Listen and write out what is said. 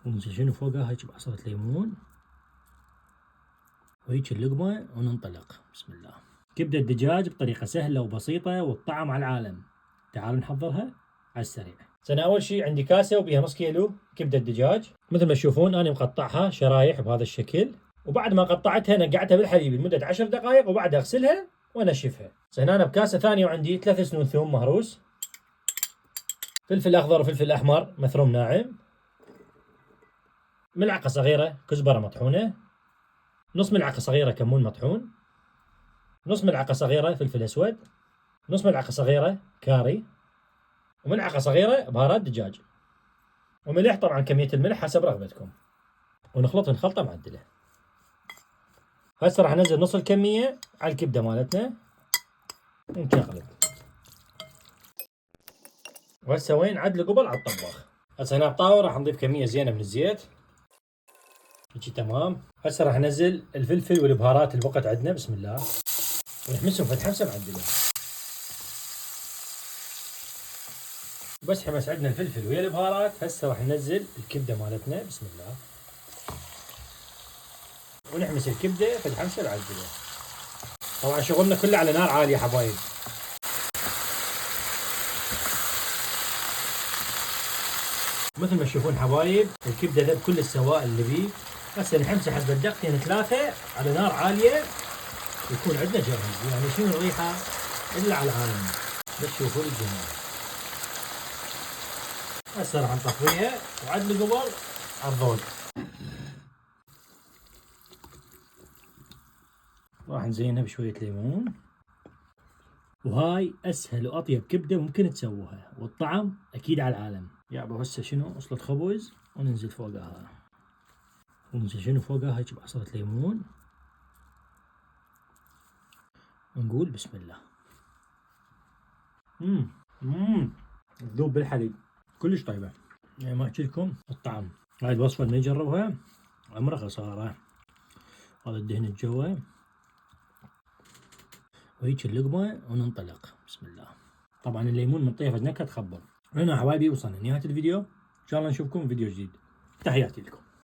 وننزل شنو فوقها هيك بعصرة ليمون وهيك اللقمة وننطلق. بسم الله. كبدة الدجاج بطريقة سهلة وبسيطة والطعم على العالم. تعالوا نحضرها على السريع. أنا أول شيء عندي كاسة وبيها نص كيلو كبدة دجاج، مثل ما تشوفون أنا مقطعها شرايح بهذا الشكل، وبعد ما قطعتها نقعتها بالحليب لمدة 10 دقائق وبعدها أغسلها وأنشفها. هنا أنا بكاسة ثانية وعندي 3 سنون ثوم مهروس، فلفل أخضر وفلفل أحمر مثروم ناعم، ملعقة صغيرة كزبرة مطحونة، نص ملعقة صغيرة كمون مطحون، نص ملعقة صغيرة فلفل أسود، نص ملعقة صغيرة كاري، وملعقة صغيرة بهارات دجاج، وملح طبعا كمية الملح حسب رغبتكم، ونخلطهم خلطة معدلة. هسه راح انزل نص الكمية على الكبدة مالتنا ونشغله. وهسه وين عدل قبل على الطباخ. هسه هنا بطاوة راح نضيف كمية زينة من الزيت. هيجي تمام. هسه راح انزل الفلفل والبهارات اللي بقت عندنا. بسم الله. ونحمسهم فتح حمسة معدلة. بس حمس عندنا الفلفل ويا البهارات، هسه راح ننزل الكبدة مالتنا. بسم الله. ونحمس الكبدة فتح حمسة معدلة. طبعا شغلنا كله على نار عالية حبايب. مثل ما تشوفون حبايب الكبدة ذاب كل السوائل اللي بيه. هسه نحمسه حسب دقيقتين 3 على نار عالية يكون عندنا جاهز. يعني شنو الريحة إلا على العالم. بس شوفوا الجمال. هسه راح نطفيها وعدل قبل على الضوء. راح نزينها بشوية ليمون. وهاي أسهل وأطيب كبدة ممكن تسووها، والطعم أكيد على العالم. يابا هسه شنو وصلة خبز وننزل فوقها. وننزل شنو فوقها هيك بعصرة ليمون. ونقول بسم الله. تذوب بالحليب كلش طيبة. يعني ما احكي لكم الطعم. هاي الوصفة اللي يجربها عمره خسارة. هذا الدهن الجوا وهيك اللقمة وننطلق. بسم الله. طبعا الليمون من طيفة نكهة تخبر. هنا حبايبي وصلنا نهاية الفيديو. ان شاء الله نشوفكم فيديو جديد. تحياتي لكم.